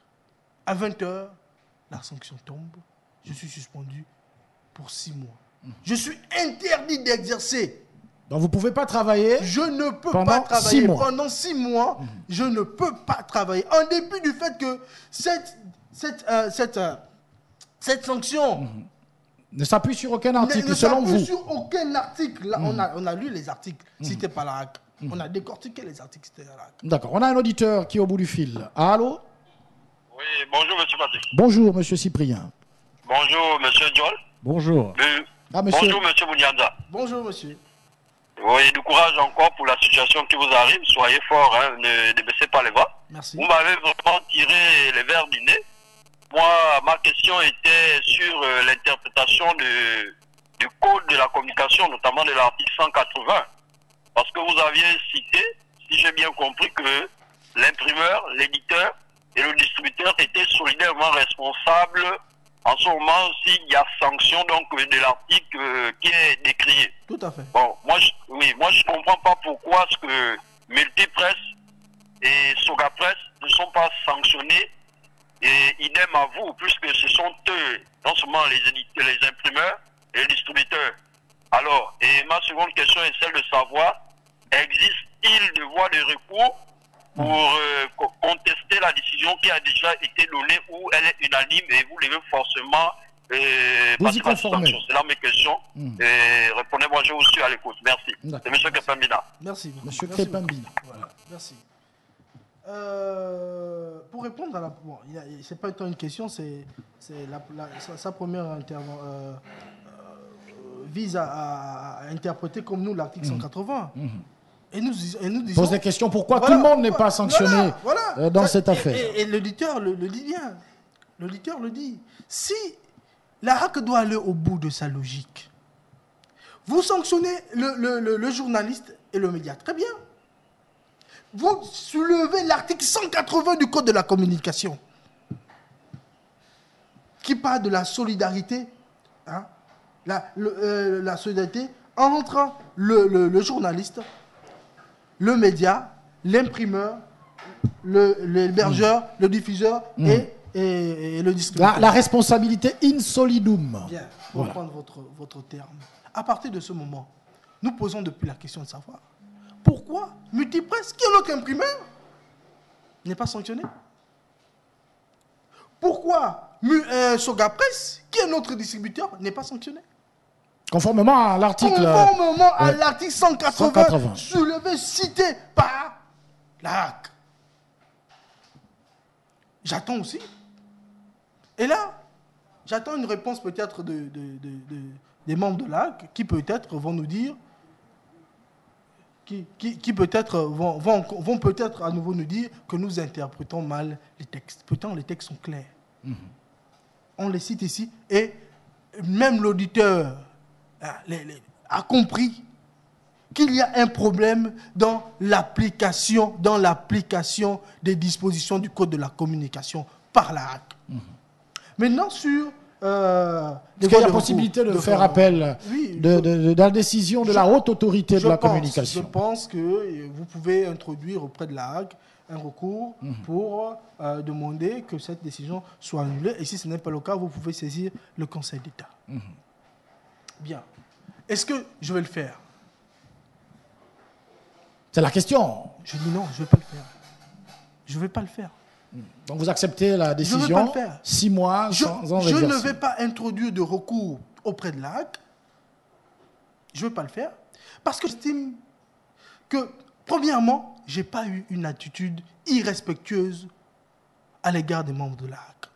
À 20h, la sanction tombe, je suis suspendu pour 6 mois. Je suis interdit d'exercer. Donc vous ne pouvez pas travailler. Je ne peux pas travailler 6 mois. Pendant 6 mois. Je ne peux pas travailler. En dépit du fait que cette sanction ne s'appuie sur aucun article, selon vous. Ne s'appuie sur aucun article. Là, on a lu les articles cités par la HAC. On a décortiqué les articles cités par la HAC. D'accord. On a un auditeur qui est au bout du fil. Allô? Oui, bonjour, monsieur Patrick. Bonjour, monsieur Cyprien. Bonjour, monsieur Diol. Bonjour. Bonjour, monsieur Bounianza. Bonjour, monsieur. Oui, du courage encore pour la situation qui vous arrive. Soyez fort, hein, ne baissez pas les bras. Merci. Vous m'avez vraiment tiré les verres du nez. Moi, ma question était sur l'interprétation du code de la communication, notamment de l'article 180. Parce que vous aviez cité, si j'ai bien compris, que l'imprimeur, l'éditeur et le distributeur étaient solidairement responsables en ce moment s'il y a sanction donc de l'article qui est décrié. Tout à fait. Bon, moi je comprends pas pourquoi ce que Multipresse et Sogapresse ne sont pas sanctionnés. Et idem à vous, puisque ce sont eux, non seulement les éditeurs, les imprimeurs et les distributeurs. Alors, et ma seconde question est celle de savoir, existe-t-il de voie de recours pour contester la décision qui a déjà été donnée ou elle est unanime et vous devez forcément passer la sanction? C'est là mes questions. Et répondez-moi, je vous suis à l'écoute. Merci. C'est M. Kepambina. Merci. Monsieur Kepambina. Voilà, merci. Pour répondre à la... Bon, c'est pas tant une question, c'est sa première intervention vise à interpréter comme nous l'article 180. Et nous disons... Pose des questions, pourquoi tout le monde n'est pas sanctionné dans cette affaire? Et l'auditeur le dit bien. L'auditeur le dit. Si la HAC doit aller au bout de sa logique, vous sanctionnez le journaliste et le média. Très bien. Vous soulevez l'article 180 du Code de la communication qui parle de la solidarité, hein, la solidarité entre le journaliste, le média, l'imprimeur, l'hébergeur, le diffuseur et le distributeur. La responsabilité in solidum. Bien, pour reprendre votre terme. À partir de ce moment, nous posons depuis la question de savoir pourquoi Multipresse, qui est notre imprimeur, n'est pas sanctionné? Pourquoi Sogapresse, qui est notre distributeur, n'est pas sanctionné? Conformément à l'article... Conformément à l'article 180, soulevé, cité par la HAC. J'attends aussi. Et là, j'attends une réponse peut-être des membres de la HAC qui peut-être vont nous dire... qui peut-être vont peut-être à nouveau nous dire que nous interprétons mal les textes. Pourtant, les textes sont clairs. On les cite ici et même l'auditeur a compris qu'il y a un problème dans l'application des dispositions du Code de la communication par la HAC. Maintenant, sur... Est-ce qu'il y a la possibilité de faire appel de la décision de la haute autorité de la communication? Je pense que vous pouvez introduire auprès de la HAC un recours pour demander que cette décision soit annulée. Et si ce n'est pas le cas, vous pouvez saisir le Conseil d'État. Bien. Est-ce que je vais le faire? C'est la question. Je dis non, je ne vais pas le faire. Je ne vais pas le faire. Donc vous acceptez la décision, je ne vais pas le faire. 6 mois sans exercice. Je ne vais pas introduire de recours auprès de la HAC. Je ne vais pas le faire. Parce que j'estime que, premièrement, je n'ai pas eu une attitude irrespectueuse à l'égard des membres de la HAC.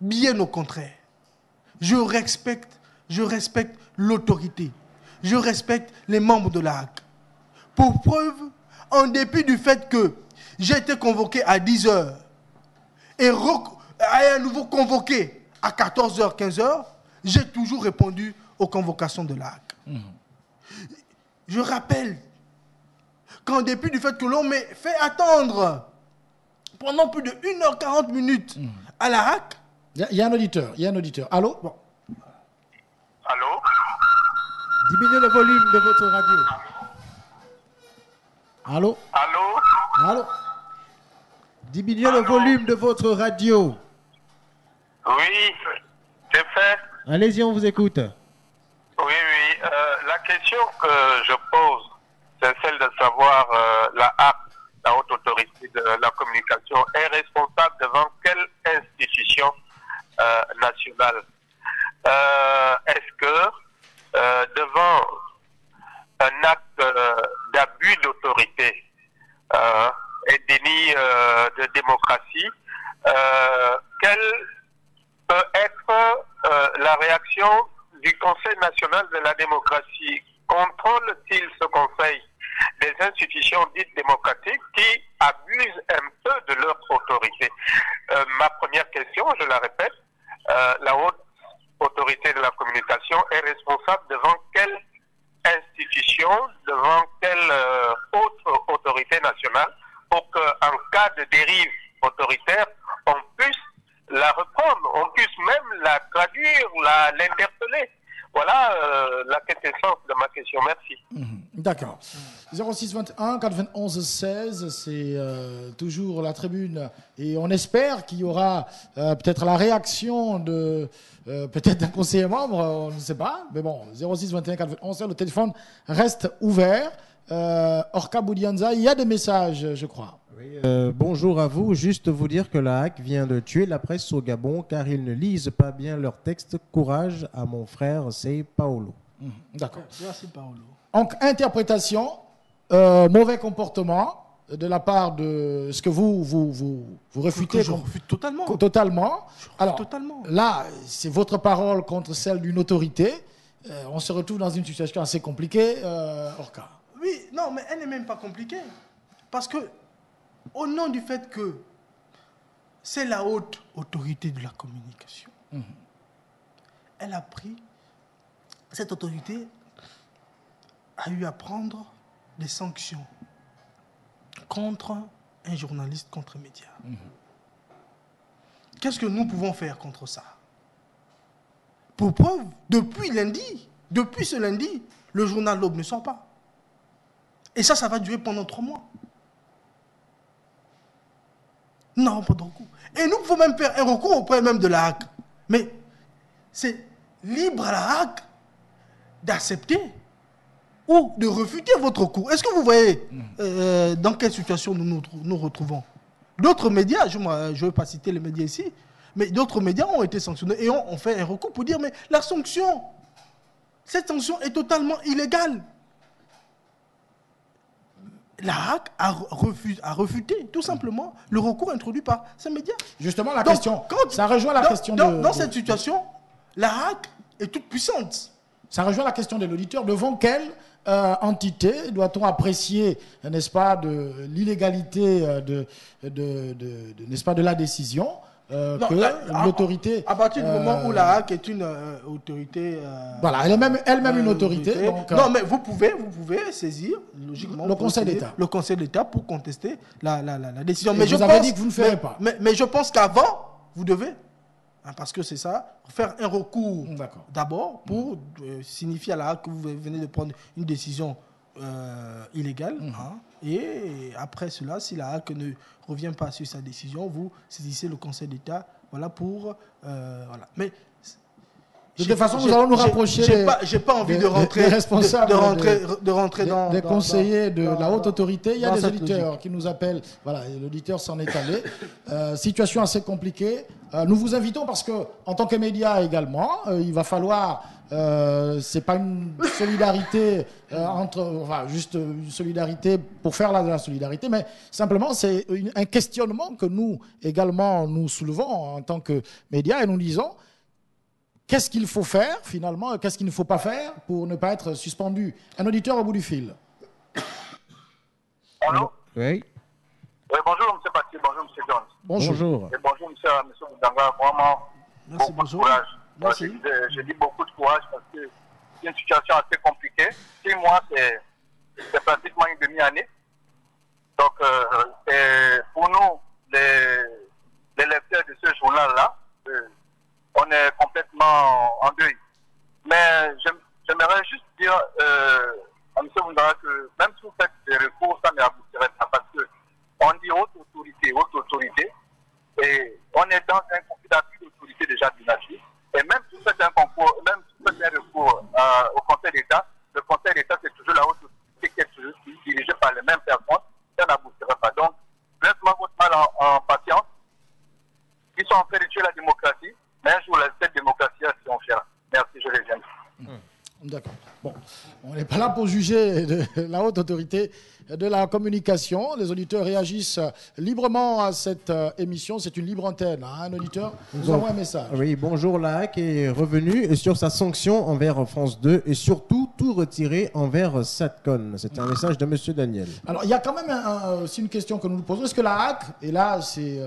Bien au contraire. Je respecte l'autorité. Je respecte les membres de la HAC. Pour preuve, en dépit du fait que j'ai été convoqué à 10h et à nouveau convoqué à 14h, 15h, j'ai toujours répondu aux convocations de la HAC. Je rappelle qu'en dépit du fait que l'on m'ait fait attendre pendant plus de 1h40 minutes à la HAC. Il y a un auditeur. Allô? Bon. Allô? Diminuez le volume de votre radio. Allô? Allô? Allô? Diminuez le volume de votre radio. Oui, c'est fait. Allez-y, on vous écoute. Oui. La question que je pose, c'est celle de savoir la HAC, la haute autorité de la communication, est responsable devant quelle institution nationale? Est-ce que devant un acte d'abus d'autorité et déni de démocratie, quelle peut être la réaction du Conseil national de la démocratie? Contrôle-t-il ce Conseil des institutions dites démocratiques qui abusent un peu de leur autorité? Ma première question, je la répète, la haute autorité de la communication est responsable devant quelle institution, devant quelle autre autorité nationale, pour qu'en cas de dérive autoritaire, on puisse la reprendre, on puisse même la traduire, l'interpeller. Voilà la quintessence de ma question. Merci. D'accord. 06 21 91 16, c'est toujours la tribune. Et on espère qu'il y aura peut-être la réaction de peut-être d'un conseiller membre, on ne sait pas. Mais bon, 06 21 91 16, le téléphone reste ouvert. Orka Boudianza, il y a des messages, je crois. Oui, bonjour à vous. Juste vous dire que la HAC vient de tuer la presse au Gabon car ils ne lisent pas bien leurs textes. Courage à mon frère, c'est Paolo. D'accord. Merci, Paolo. Donc, interprétation, mauvais comportement de la part de ce que vous réfutez. Je refute totalement. Totalement. Alors, totalement. là, c'est votre parole contre celle d'une autorité. On se retrouve dans une situation assez compliquée, Orca. Oui, non, mais elle n'est même pas compliquée. Parce que, au nom du fait que c'est la haute autorité de la communication, elle a pris, cette autorité a eu à prendre des sanctions contre un journaliste, contre un média. Qu'est-ce que nous pouvons faire contre ça? Pour preuve, depuis ce lundi, le journal L'Aube ne sort pas. Et ça va durer pendant 3 mois. Non, pas de recours. Et nous pouvons même faire un recours auprès même de la HAC. Mais c'est libre à la HAC d'accepter ou de refuter votre recours. Est-ce que vous voyez dans quelle situation nous nous retrouvons? D'autres médias, je ne veux pas citer les médias ici, mais d'autres médias ont été sanctionnés et ont fait un recours pour dire mais la sanction, cette sanction est totalement illégale. La HAC a refuté tout simplement le recours introduit par ces médias. Justement, question, ça rejoint la question dans cette situation, la HAC est toute puissante. Ça rejoint la question de l'auditeur. Devant quelle entité doit-on apprécier, n'est-ce pas, de l'illégalité n'est-ce pas, de la décision que l'autorité... À partir du moment où la HAC est une autorité... voilà, elle est elle-même une autorité. Donc, non, mais vous pouvez saisir, logiquement... Le Conseil d'État. Le Conseil d'État pour contester la décision. Mais vous avez dit que vous ne ferez pas. Mais je pense qu'avant, vous devez... parce que c'est ça, faire un recours d'abord pour signifier à la HAC que vous venez de prendre une décision illégale. Et après cela, si la HAC ne revient pas sur sa décision, vous saisissez le Conseil d'État pour... voilà. Mais de toute façon, nous allons nous rapprocher j'ai pas envie de rentrer, des responsables, de rentrer dans... Des conseillers de la haute autorité. Il y a des auditeurs qui nous appellent. Voilà, l'auditeur s'en est allé. Situation assez compliquée. Nous vous invitons parce que, en tant que média également, il va falloir... c'est pas une solidarité juste une solidarité pour faire de la solidarité, mais simplement c'est un questionnement que nous également nous soulevons en tant que médias et nous disons qu'est-ce qu'il faut faire finalement et qu'est-ce qu'il ne faut pas faire pour ne pas être suspendu. Un auditeur au bout du fil. Allô? Oui. Oui, bonjour, M. Patrick, bonjour, M. Jones. Bonjour. Et bonjour, M. Boudanga. Vraiment, Merci, beaucoup bonjour. de courage. Merci. Je dis beaucoup de courage parce que c'est une situation assez compliquée. 6 mois, c'est pratiquement une demi-année. Donc, pour nous, les lecteurs de ce journal-là, on est complètement en deuil. Mais j'aimerais juste dire à M. Boudanga que même si vous faites des recours, ça n'aboutirait pas parce que on dit haute autorité, et on est dans un conflit d'appui d'autorité déjà dynastique. Et même si vous faites un concours, même si vous faites un recours au Conseil d'État, le Conseil d'État, c'est toujours la haute autorité qui est toujours dirigée par les mêmes personnes, ça n'aboutirait pas. Donc, laisse-moi votre mal en patience. Ils sont en train de tuer la démocratie, mais un jour, cette démocratie triomphera. Merci, je les aime. D'accord. Bon, on n'est pas là pour juger de la haute autorité de la communication. Les auditeurs réagissent librement à cette émission. C'est une libre antenne. Un auditeur nous envoie un message. Oui, bonjour, la HAC est revenue sur sa sanction envers France 2 et surtout tout retiré envers Satcon. C'est un message de M. Daniel. Alors, il y a quand même aussi une question que nous nous posons. Est-ce que la HAC, et là, c'est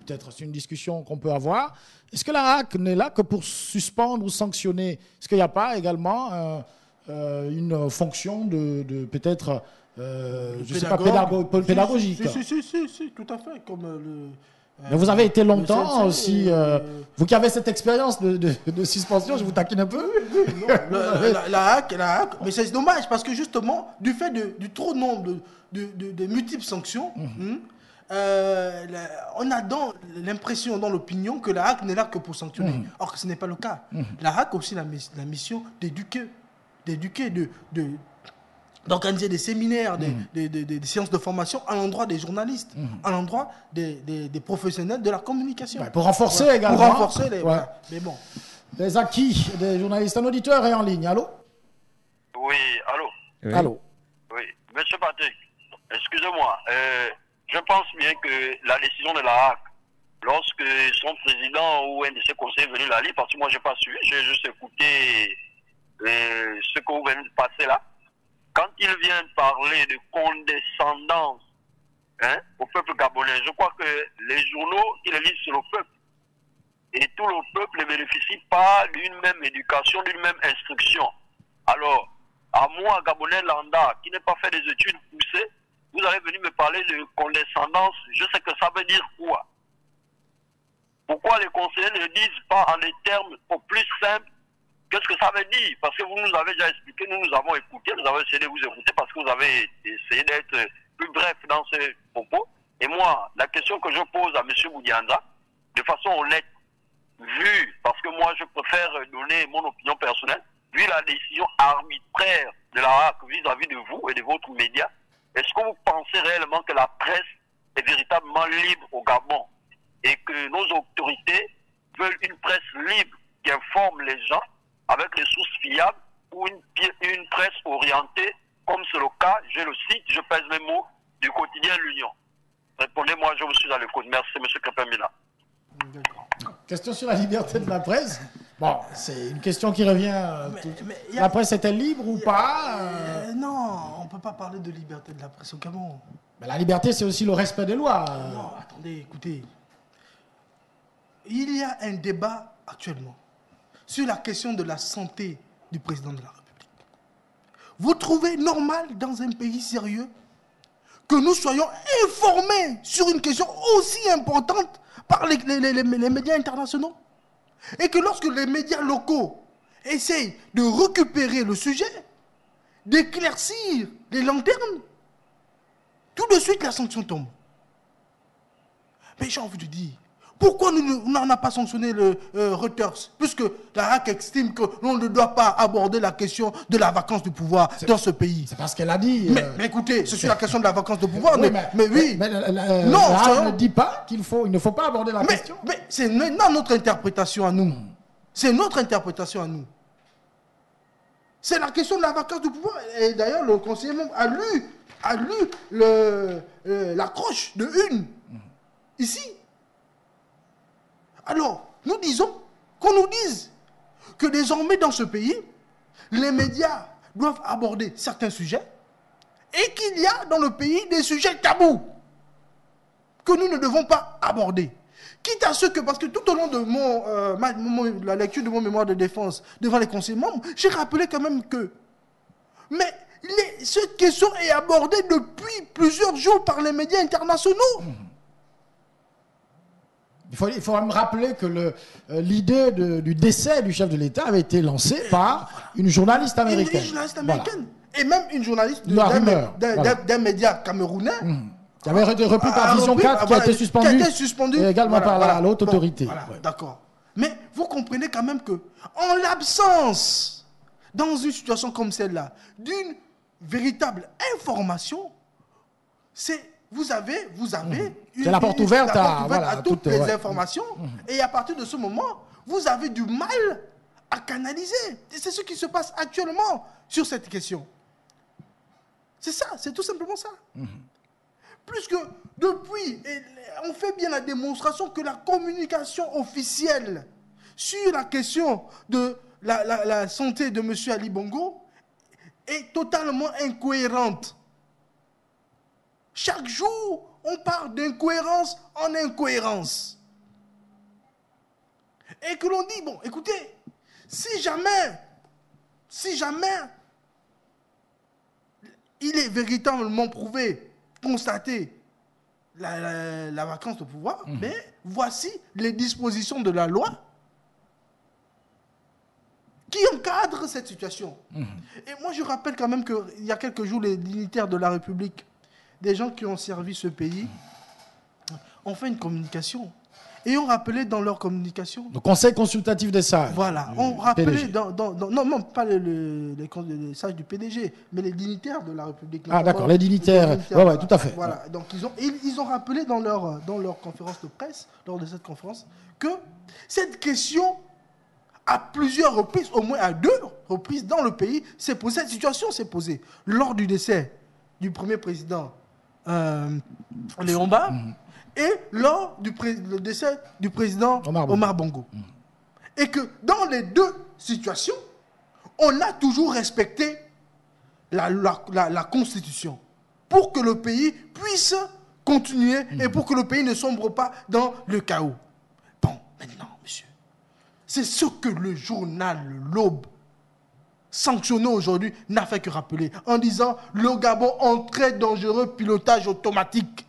peut-être une discussion qu'on peut avoir, est-ce que la HAC n'est là que pour suspendre ou sanctionner? Est-ce qu'il n'y a pas également une fonction de peut-être, je ne sais pas, pédagogique? Si, tout à fait. Comme Mais vous avez été longtemps le aussi, vous qui avez cette expérience de suspension, je vous taquine un peu. La HAC, mais c'est dommage parce que justement, du fait du trop nombre de multiples sanctions, on a l'impression dans l'opinion que la HAC n'est là que pour sanctionner. Or que ce n'est pas le cas. La HAC a aussi la mission d'éduquer, d'organiser des séminaires, des séances de formation à l'endroit des journalistes, à l'endroit des professionnels de la communication. Ouais, pour renforcer également. Pour renforcer les... Voilà. Mais bon. Les acquis des journalistes. Un auditeur est en ligne. Allô? Oui, allô? Oui. Allô? Oui, Monsieur Patrick, excusez-moi. Je pense bien que la décision de la HAC, lorsque son président ou un de ses conseillers est venu la lire, parce que moi je n'ai pas suivi, j'ai juste écouté ce que vous venez de passer là. Quand il vient parler de condescendance au peuple gabonais, je crois que les journaux, ils le lisent sur le peuple. Et tout le peuple ne bénéficie pas d'une même éducation, d'une même instruction. Alors, à moi, Gabonais lambda, qui n'ai pas fait des études poussées, vous allez venir me parler de condescendance, je sais que ça veut dire quoi. Pourquoi les conseillers ne disent pas en des termes au plus simples qu'est-ce que ça veut dire? Parce que vous nous avez déjà expliqué, nous avons écouté, nous avons essayé de vous écouter parce que vous avez essayé d'être plus bref dans ces propos. Et moi, la question que je pose à M. Boudianza, de façon honnête, vu, parce que moi je préfère donner mon opinion personnelle, vu la décision arbitraire de la HAC vis-à-vis de vous et de votre média, est-ce que vous pensez réellement que la presse est véritablement libre au Gabon et que nos autorités veulent une presse libre qui informe les gens avec les sources fiables ou une presse orientée, comme c'est le cas, je le cite, je pèse mes mots, du quotidien L'Union? Répondez-moi, je vous suis à l'écoute. Merci, M. Krepemila. Question sur la liberté de la presse. Bon, c'est une question qui revient. La presse est-elle libre ou pas? Non, on ne peut pas parler de liberté de la presse au Gabon. Mais la liberté, c'est aussi le respect des lois. Non, attendez, écoutez. Il y a un débat actuellement sur la question de la santé du président de la République. Vous trouvez normal dans un pays sérieux que nous soyons informés sur une question aussi importante par les médias internationaux? Et que lorsque les médias locaux essayent de récupérer le sujet, d'éclaircir les lanternes, tout de suite la sanction tombe. Mais j'ai envie de dire, pourquoi on n'a pas sanctionné le Reuters, puisque la HAC estime que l'on ne doit pas aborder la question de la vacance du pouvoir dans ce pays? C'est parce qu'elle a dit. Mais écoutez, c'est sur la question de la vacance de pouvoir. Oui, mais oui. Non, la HAC ne dit pas il ne faut pas aborder la question. Mais c'est notre interprétation à nous. C'est notre interprétation à nous. C'est la question de la vacance du pouvoir. Et d'ailleurs, le conseiller même a lu l'accroche de une ici. Alors, nous disons, qu'on nous dise que désormais dans ce pays, les médias doivent aborder certains sujets et qu'il y a dans le pays des sujets tabous que nous ne devons pas aborder. Quitte à ce que, parce que tout au long de la lecture de mon mémoire de défense devant les conseillers membres, j'ai rappelé quand même que, mais cette question est abordée depuis plusieurs jours par les médias internationaux. Il faut me rappeler que l'idée du décès du chef de l'État avait été lancée par une journaliste américaine. Une journaliste américaine. Voilà. Et même une journaliste d'un média camerounais. Qui avait repris par Vision 4, qui a été suspendu. Et également par la haute autorité. Voilà, d'accord. Mais vous comprenez quand même que, en l'absence, dans une situation comme celle-là, d'une véritable information, vous avez c'est la porte ouverte à toutes les informations, et à partir de ce moment, vous avez du mal à canaliser. Et c'est ce qui se passe actuellement sur cette question. C'est ça, c'est tout simplement ça. Puisque depuis, on fait bien la démonstration que la communication officielle sur la question de la santé de M. Ali Bongo est totalement incohérente. Chaque jour, on part d'incohérence en incohérence. Et que l'on dit, bon, écoutez, si jamais il est véritablement prouvé, constaté la vacance de pouvoir, mais voici les dispositions de la loi qui encadrent cette situation. Et moi, je rappelle quand même qu'il y a quelques jours, les dignitaires de la République, des gens qui ont servi ce pays, ont fait une communication. Et ont rappelé dans leur communication... Le Conseil consultatif des sages. Voilà. On rappelait non, pas les sages du PDG, mais les dignitaires de la République. Ah d'accord, les dignitaires. Oui, tout à fait. Voilà. Donc ils ont rappelé dans leur conférence de presse, lors de cette conférence, que cette question, à plusieurs reprises, au moins à 2 reprises dans le pays, cette situation s'est posée. Lors du décès du premier président Léon Mba, et lors du décès du président Omar Bongo. Et que dans les 2 situations, on a toujours respecté la Constitution pour que le pays puisse continuer et pour que le pays ne sombre pas dans le chaos. Bon, maintenant, monsieur, c'est ce que le journal L'Aube, sanctionné aujourd'hui, n'a fait que rappeler en disant « Le Gabon en très dangereux pilotage automatique ».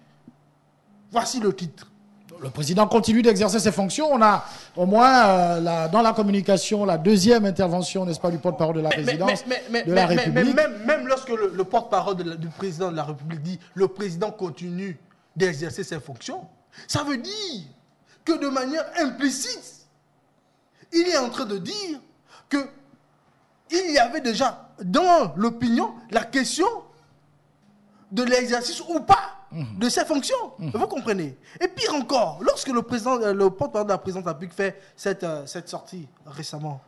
Voici le titre. Le président continue d'exercer ses fonctions. On a au moins dans la communication la 2e intervention, n'est-ce pas, du porte-parole de la présidence de la République. Même lorsque le porte-parole du président de la République dit « le président continue d'exercer ses fonctions », ça veut dire que de manière implicite, il est en train de dire qu'il y avait déjà dans l'opinion la question de l'exercice ou pas de ses fonctions. Vous comprenez? Et pire encore, lorsque le porte-parole de la présidence de la République fait cette sortie récemment,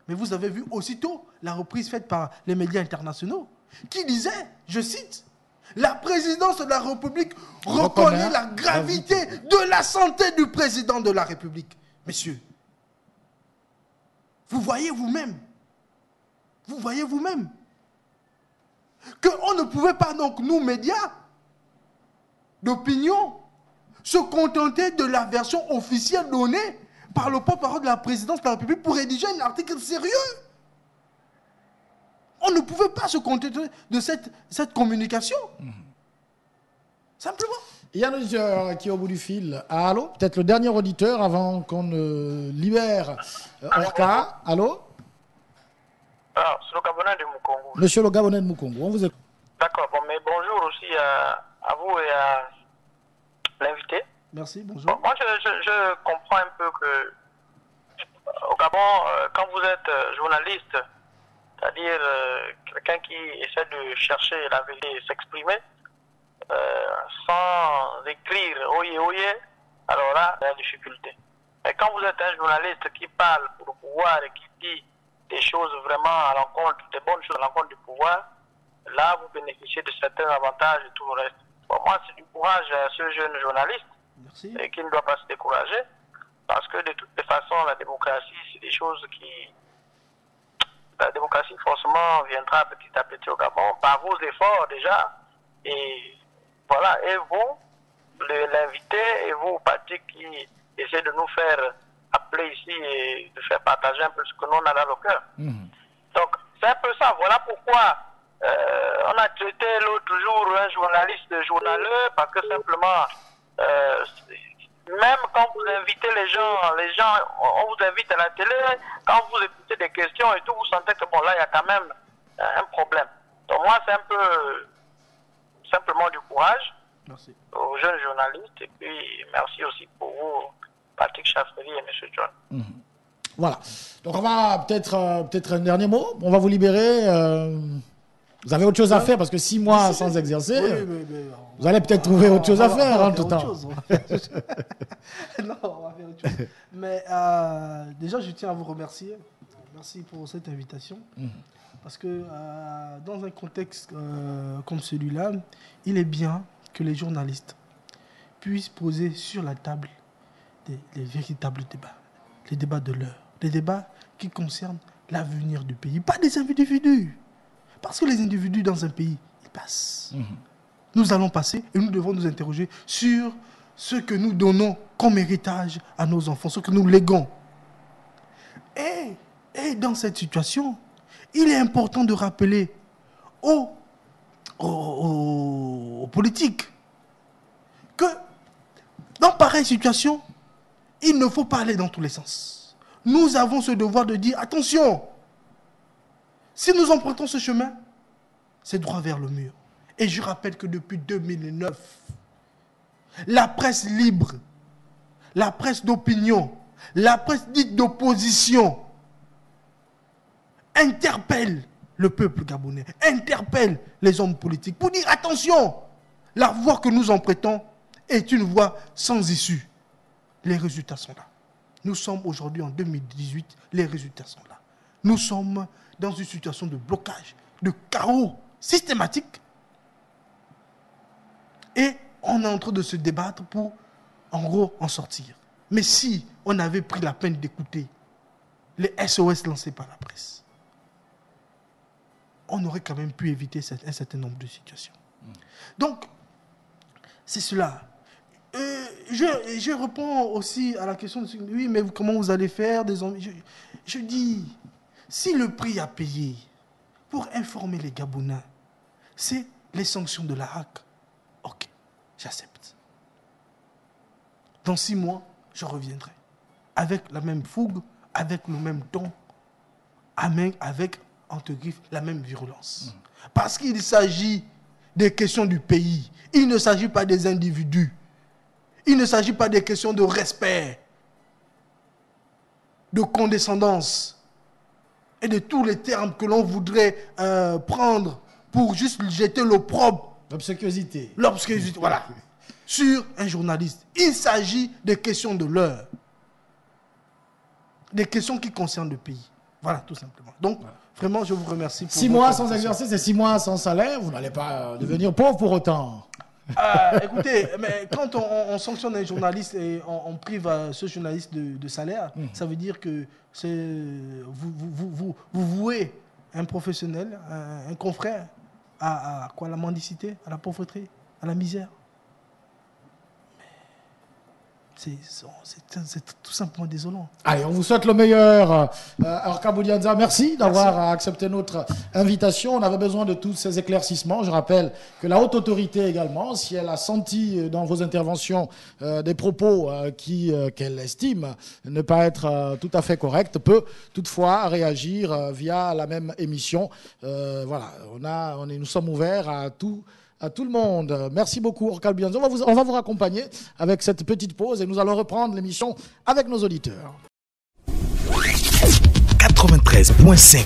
mais vous avez vu aussitôt la reprise faite par les médias internationaux qui disait, je cite, « La présidence de la République reconnaît la gravité de la santé du président de la République. » Messieurs, vous voyez vous-même qu'on ne pouvait pas, donc, nous, médias d'opinion, se contenter de la version officielle donnée par le porte-parole de la présidence de la République pour rédiger un article sérieux. On ne pouvait pas se contenter de cette communication. Simplement. Il y a un auditeur qui est au bout du fil. Allô? Peut-être le dernier auditeur avant qu'on ne libère Orca. Allô? Ah, c'est le Gabonais de Mukongo. Monsieur le Gabonais de Mukongo, on vous écoute. D'accord, bon, mais bonjour aussi à vous et à l'invité. Merci, bonjour. Bon, moi, je comprends un peu que au Gabon, quand vous êtes journaliste, c'est-à-dire quelqu'un qui essaie de chercher la vérité et s'exprimer, sans écrire oye oye, alors là, il y a des difficultés. Mais quand vous êtes un journaliste qui parle pour le pouvoir et qui dit des choses vraiment à l'encontre, des bonnes choses à l'encontre du pouvoir, là, vous bénéficiez de certains avantages et tout le reste. Bon, moi, c'est du courage à ce jeune journaliste. Merci. Et qui ne doit pas se décourager, parce que de toutes les façons, la démocratie, c'est des choses qui la démocratie forcément viendra petit à petit au Gabon, par vos efforts déjà. Et voilà, et vous, l'invité, et vous, parti qui essaie de nous faire appeler ici et de faire partager un peu ce que nous on a dans le cœur. Donc, c'est un peu ça. Voilà pourquoi on a traité l'autre jour un journaliste de journaleux, parce que simplement, même quand vous invitez les gens, on vous invite à la télé, quand vous écoutez des questions et tout, vous sentez que bon, là, il y a quand même un problème. Donc, moi, c'est un peu simplement du courage. Merci. Aux jeunes journalistes, et puis merci aussi pour vous, Patrick Chaffrey et M. John. Voilà. Donc on va peut-être un dernier mot. On va vous libérer. Vous avez autre chose à faire parce que 6 mois sans exercer, vous allez peut-être trouver autre chose à faire en tout temps. Non, on va faire autre chose. Mais déjà, je tiens à vous remercier. Merci pour cette invitation. Parce que dans un contexte comme celui-là, il est bien que les journalistes puissent poser sur la table les véritables débats, les débats de l'heure, les débats qui concernent l'avenir du pays, pas des individus. Parce que les individus dans un pays, ils passent. Nous allons passer et nous devons nous interroger sur ce que nous donnons comme héritage à nos enfants, ce que nous léguons. Et dans cette situation, il est important de rappeler aux politiques que dans pareille situation, il ne faut pas aller dans tous les sens. Nous avons ce devoir de dire, attention, si nous empruntons ce chemin, c'est droit vers le mur. Et je rappelle que depuis 2009, la presse libre, la presse d'opinion, la presse dite d'opposition interpelle le peuple gabonais, interpelle les hommes politiques pour dire attention, la voie que nous empruntons est une voie sans issue. Les résultats sont là. Nous sommes aujourd'hui en 2018, les résultats sont là. Nous sommes dans une situation de blocage, de chaos systématique. Et on est en train de se débattre pour, en gros, en sortir. Mais si on avait pris la peine d'écouter les SOS lancés par la presse, on aurait quand même pu éviter un certain nombre de situations. Donc, c'est cela. Je réponds aussi à la question de oui, mais comment vous allez faire je dis, si le prix à payer pour informer les Gabonais, c'est les sanctions de la HAC, ok, j'accepte. Dans 6 mois, je reviendrai. Avec la même fougue, avec le même ton, avec, entre griffes, la même virulence. Parce qu'il s'agit des questions du pays. Il ne s'agit pas des individus. Il ne s'agit pas des questions de respect, de condescendance et de tous les termes que l'on voudrait prendre pour juste jeter l'opprobre. L'obséquiosité. L'obséquiosité, voilà. Sur un journaliste. Il s'agit des questions de l'heure. Des questions qui concernent le pays. Voilà, tout simplement. Donc, vraiment, je vous remercie. Pour 6 mois sans exercer, c'est 6 mois sans salaire. Vous n'allez pas devenir pauvre pour autant. Écoutez, mais quand on sanctionne un journaliste et on prive ce journaliste de salaire, ça veut dire que vous vouez un professionnel, un confrère, à quoi, la mendicité, à la pauvreté, à la misère. C'est tout simplement désolant. Allez, on vous souhaite le meilleur. Orka Boudianza, merci d'avoir accepté notre invitation. On avait besoin de tous ces éclaircissements. Je rappelle que la haute autorité également, si elle a senti dans vos interventions des propos qu'elle estime ne pas être tout à fait corrects, peut toutefois réagir via la même émission. Voilà, nous sommes ouverts à tout le monde. Merci beaucoup, Orka Boudianza. On va vous raccompagner avec cette petite pause et nous allons reprendre l'émission avec nos auditeurs. 93.5